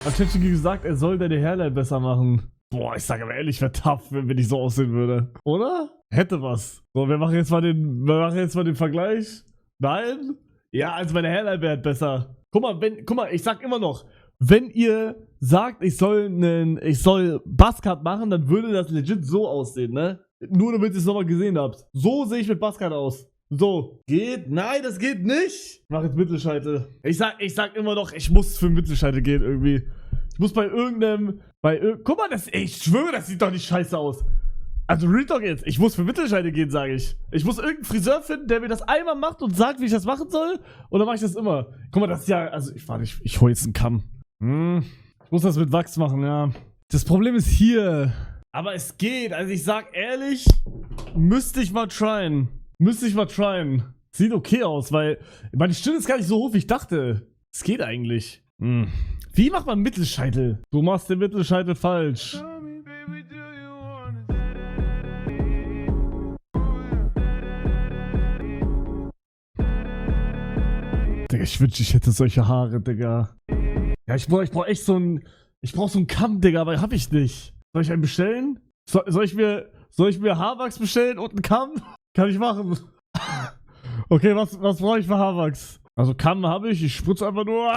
Hat ChatGPT gesagt, er soll deine Hairline besser machen. Boah, ich sage aber ehrlich, wäre tough, wenn ich so aussehen würde. Oder? Hätte was. So, wir machen jetzt mal den Vergleich. Nein? Ja, also meine Hairline wäre halt besser. Guck mal, ich sag immer noch, wenn ihr sagt, ich soll Buzzcut machen, dann würde das legit so aussehen, ne? Nur damit ihr es nochmal gesehen habt. So sehe ich mit Buzzcut aus. So. Geht? Nein, das geht nicht. Ich mach jetzt Mittelscheitel. Ich sag immer noch, ich muss für Mittelscheitel gehen irgendwie. Ich muss bei irgendeinem, guck mal, ich schwöre, das sieht doch nicht scheiße aus. Also Real Talk jetzt, ich muss für Mittelscheitel gehen, sage ich. Ich muss irgendeinen Friseur finden, der mir das einmal macht und sagt, wie ich das machen soll. Und dann mache ich das immer. Guck mal, das ist ja, also ich hole jetzt einen Kamm. Ich muss das mit Wachs machen, ja. Das Problem ist hier. Aber es geht, also ich sag ehrlich, müsste ich mal tryen. Sieht okay aus, weil meine Stirn ist gar nicht so hoch, wie ich dachte. Es geht eigentlich. Wie macht man Mittelscheitel? Du machst den Mittelscheitel falsch. Digga, ich wünschte, ich hätte solche Haare, Digga. Ja, ich brauch echt so ein Kamm, Digga, aber hab ich nicht. Soll ich einen bestellen? Soll ich mir Haarwachs bestellen und einen Kamm? Kann ich machen. Okay, was brauche ich für Haarwachs? Also Kamm habe ich spritze einfach nur.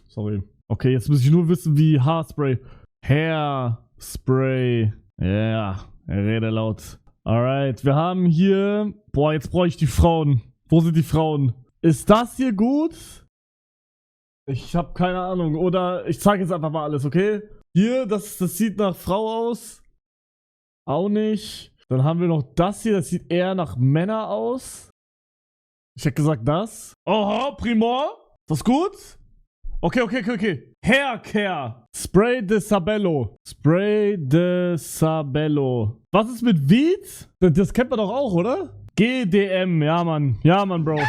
Sorry. Okay, jetzt muss ich nur wissen, wie Haarspray. Hairspray. Ja, yeah, rede laut. Alright, wir haben hier... Boah, jetzt brauche ich die Frauen. Wo sind die Frauen? Ist das hier gut? Ich habe keine Ahnung. Oder ich zeige jetzt einfach mal alles, okay? Hier, das sieht nach Frau aus. Auch nicht. Dann haben wir noch das hier. Das sieht eher nach Männer aus. Ich hätte gesagt das. Oha, Primor. Ist das gut? Okay. Haircare. Spray de Sabello. Was ist mit Weed? Das kennt man doch auch, oder? GDM. Ja, Mann, Bro.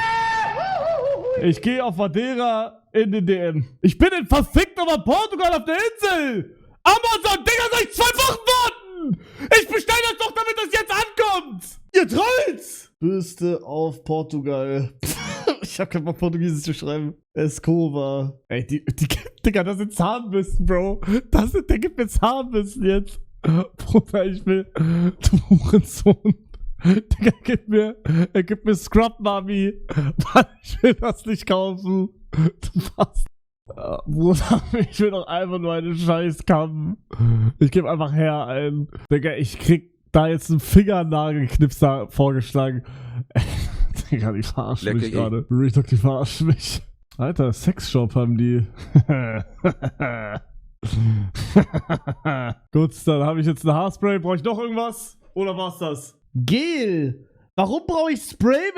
Ich gehe auf Madeira in den DM. Ich bin in verfickt nochmal Portugal auf der Insel. Amazon, Digga, soll ich 2 Wochen warten? Ich bestelle das doch, damit das jetzt ankommt. Ihr Trolls. Bürste auf Portugal. Ich hab keinen Bock, Portugiesisch zu schreiben. Escova. Ey, Digga, das sind Zahnbürsten, Bro. Der gibt mir Zahnbürsten jetzt. Bruder, ich will... Du Hurensohn. Digga, er gibt mir Scrub Mami. Mann, ich will das nicht kaufen. Du Bastard. Bruder, ich will doch einfach nur einen Scheiß Kamm. Ich gebe einfach her ein. Digga, ich krieg da jetzt einen Fingernagelknipser vorgeschlagen. Digga, die verarschen mich gerade. Retalk, die verarschen mich. Alter, Sexshop haben die. Gut, dann habe ich jetzt ein Haarspray. Brauche ich noch irgendwas? Oder war's das? Gel! Warum brauche ich Spray,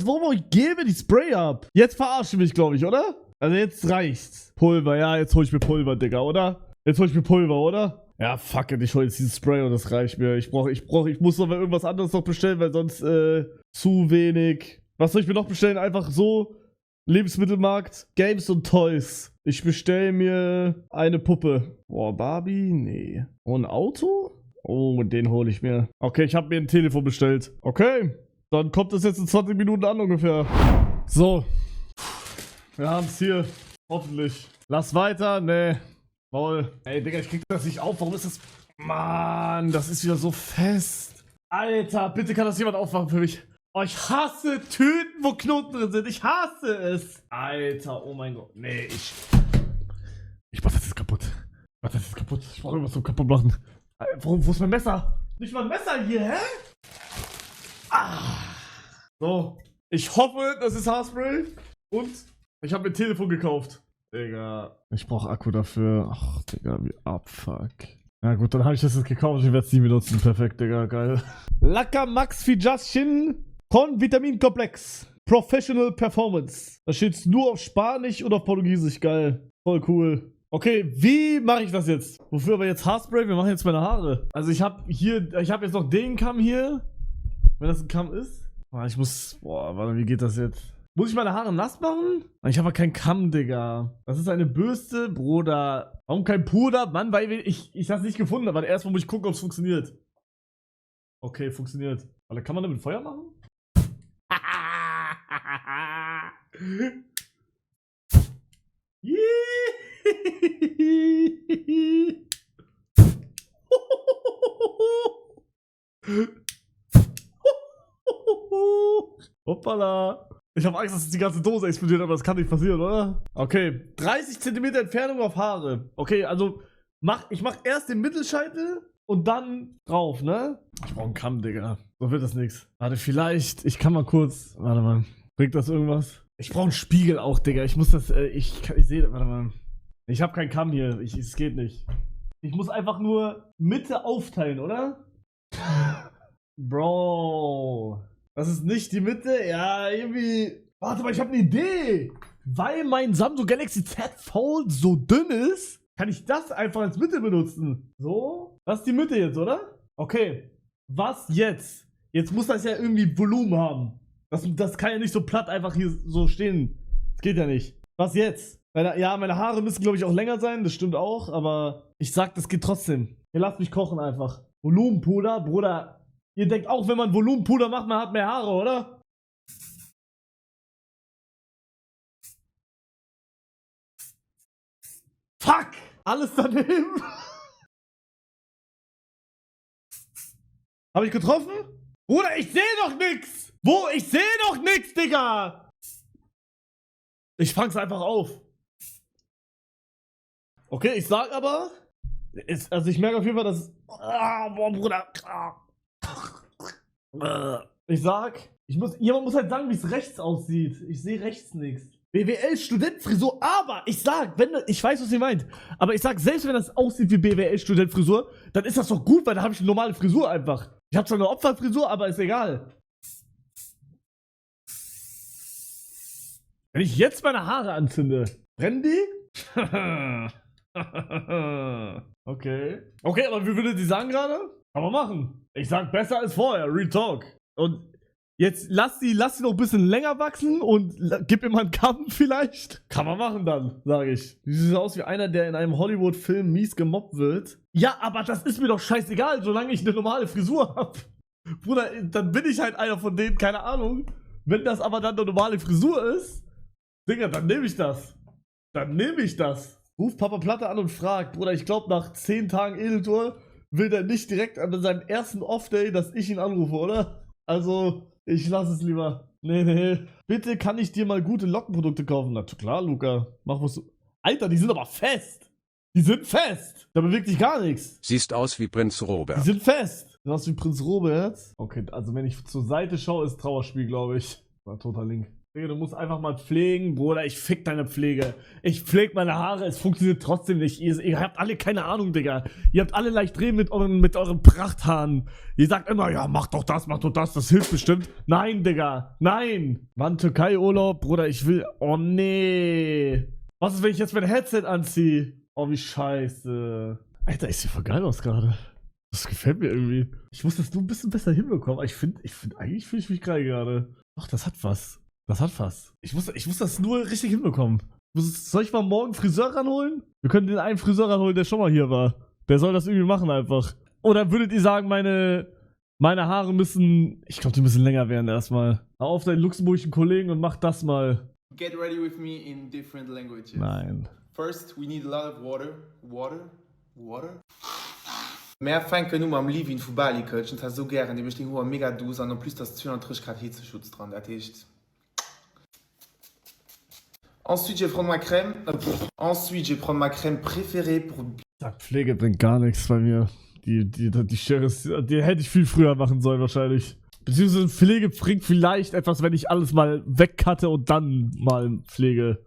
warum brauche ich Gel, wenn ich Spray hab? Jetzt verarschen mich, glaube ich, oder? Also jetzt reicht's. Pulver, ja, jetzt hol ich mir Pulver, Digga, oder? Ja, fuck it, ich hol jetzt dieses Spray und das reicht mir. Ich muss noch mal irgendwas anderes noch bestellen, weil sonst, zu wenig. Was soll ich mir noch bestellen? Einfach so, Lebensmittelmarkt, Games und Toys. Ich bestelle mir eine Puppe. Boah, Barbie? Nee. Und ein Auto? Oh, den hole ich mir. Okay, ich habe mir ein Telefon bestellt. Okay, dann kommt es jetzt in 20 Minuten an ungefähr. So. Wir haben es hier. Hoffentlich. Lass weiter. Nee. Maul. Ey, Digga, ich krieg das nicht auf. Warum ist das... Mann, das ist wieder so fest. Alter, bitte kann das jemand aufmachen für mich. Oh, ich hasse Tüten, wo Knoten drin sind. Ich hasse es. Alter, oh mein Gott. Nee, ich mach das jetzt kaputt. Ich brauche irgendwas zum kaputt machen. Wo ist mein Messer? Nicht mal ein Messer hier, hä? So. Ich hoffe, das ist Haarspray. Und ich habe mir ein Telefon gekauft. Digga. Ich brauche Akku dafür. Ach, Digga, wie abfuck. Na gut, dann habe ich das jetzt gekauft. Ich werde es nie benutzen. Perfekt, Digga, geil. Lacquer Max Fijasin con Vitaminkomplex. Professional Performance. Da steht's nur auf Spanisch und auf Portugiesisch. Geil. Voll cool. Okay, wie mache ich das jetzt? Wofür aber jetzt Haarspray? Wir machen jetzt meine Haare. Also ich habe jetzt noch den Kamm hier. Wenn das ein Kamm ist. Ich muss, warte, wie geht das jetzt? Muss ich meine Haare nass machen? Ich habe keinen Kamm, Digga. Das ist eine Bürste, Bruder. Warum kein Puder? Mann, weil ich das nicht gefunden habe. Erstmal muss ich gucken, ob es funktioniert. Okay, funktioniert. Aber kann man damit Feuer machen? Hoppala. Ich habe Angst, dass die ganze Dose explodiert, aber das kann nicht passieren, oder? Okay, 30 cm Entfernung auf Haare. Okay, also ich mach erst den Mittelscheitel und dann drauf, ne? Ich brauche einen Kamm, Digga. So wird das nichts. Warte, vielleicht, ich kann mal kurz, warte mal. Bringt das irgendwas? Ich brauche einen Spiegel auch, Digga. Ich muss das, ich sehe, warte mal. Ich habe keinen Kamm hier, es geht nicht. Ich muss einfach nur Mitte aufteilen, oder? Bro. Das ist nicht die Mitte? Ja, irgendwie. Warte mal, ich habe eine Idee. Weil mein Samsung Galaxy Z Fold so dünn ist, kann ich das einfach als Mitte benutzen. So? Das ist die Mitte jetzt, oder? Okay. Was jetzt? Jetzt muss das ja irgendwie Volumen haben. Das kann ja nicht so platt einfach hier so stehen. Das geht ja nicht. Was jetzt? Ja, meine Haare müssen, glaube ich, auch länger sein. Das stimmt auch. Aber ich sag, das geht trotzdem. Ihr lasst mich kochen einfach. Volumenpuder, Bruder. Ihr denkt auch, wenn man Volumenpuder macht, man hat mehr Haare, oder? Fuck! Alles daneben. Habe ich getroffen? Bruder, ich sehe doch nix! Wo? Ich sehe doch nix, Digga! Ich fang's einfach auf. Okay, ich sag aber... Also ich merke auf jeden Fall, dass... boah, Bruder. Ich sag... Jemand muss halt sagen, wie es rechts aussieht. Ich sehe rechts nichts. BWL-Studentenfrisur, aber ich sag, ich weiß, was ihr meint, aber ich sag, selbst wenn das aussieht wie BWL-Studentenfrisur, dann ist das doch gut, weil da habe ich eine normale Frisur einfach. Ich habe zwar eine Opferfrisur, aber ist egal. Wenn ich jetzt meine Haare anzünde, brennen die? Okay. Okay, aber wie würdet ihr sagen gerade? Kann man machen. Ich sag besser als vorher, Real Talk. Und jetzt lass sie noch ein bisschen länger wachsen und gib ihm mal einen Kamm vielleicht. Kann man machen dann, sage ich. Du siehst aus wie einer, der in einem Hollywood-Film mies gemobbt wird. Ja, aber das ist mir doch scheißegal, solange ich eine normale Frisur habe. Bruder, dann bin ich halt einer von denen, keine Ahnung. Wenn das aber dann eine normale Frisur ist, Digga, dann nehme ich das. Dann nehme ich das. Ruf Papa Platte an und fragt, Bruder, ich glaube nach 10 Tagen Edeltour will der nicht direkt an seinem ersten Off-Day, dass ich ihn anrufe, oder? Also... Ich lasse es lieber. Nee. Bitte kann ich dir mal gute Lockenprodukte kaufen? Na klar, Luca. Mach was du... Alter, die sind aber fest. Die sind fest. Da bewegt sich gar nichts. Siehst aus wie Prinz Robert. Die sind fest. Du hast wie Prinz Robert. Okay, also wenn ich zur Seite schaue, ist Trauerspiel, glaube ich. War total Link. Digga, du musst einfach mal pflegen, Bruder. Ich fick deine Pflege. Ich pflege meine Haare. Es funktioniert trotzdem nicht. Ihr habt alle keine Ahnung, Digga. Ihr habt alle leicht drehen mit euren Prachthaaren. Ihr sagt immer, ja, mach doch das. Das hilft bestimmt. Nein, Digga. Nein. Wann Türkei-Urlaub? Bruder, ich will... Oh, nee. Was ist, wenn ich jetzt mein Headset anziehe? Oh, wie scheiße. Alter, ich sehe voll geil aus gerade. Das gefällt mir irgendwie. Ich muss das nur ein bisschen besser hinbekommen. Aber eigentlich fühle ich mich geil gerade. Ach, das hat was. Das hat was. Ich muss das nur richtig hinbekommen. Soll ich mal morgen Friseur ranholen? Wir können den einen Friseur ranholen, der schon mal hier war. Der soll das irgendwie machen einfach. Oder würdet ihr sagen, meine Haare müssen... Ich glaube, die müssen länger werden erstmal. Hau auf deinen luxemburgischen Kollegen und mach das mal. Get ready with me in different languages. Nein. First, we need a lot of water. Water? Mehr fein que nous am Livin vu Bali coach und so gerne, die bestimmt hoher mega Dose an plus das 230 Grad Hitzeschutz dran. Das ist... Ensuite, je vais prendre ma crème préférée pour... Sag, Pflege bringt gar nichts bei mir. Die Schere, die hätte ich viel früher machen sollen wahrscheinlich. Beziehungsweise Pflege bringt vielleicht etwas, wenn ich alles mal wegcutte und dann mal Pflege.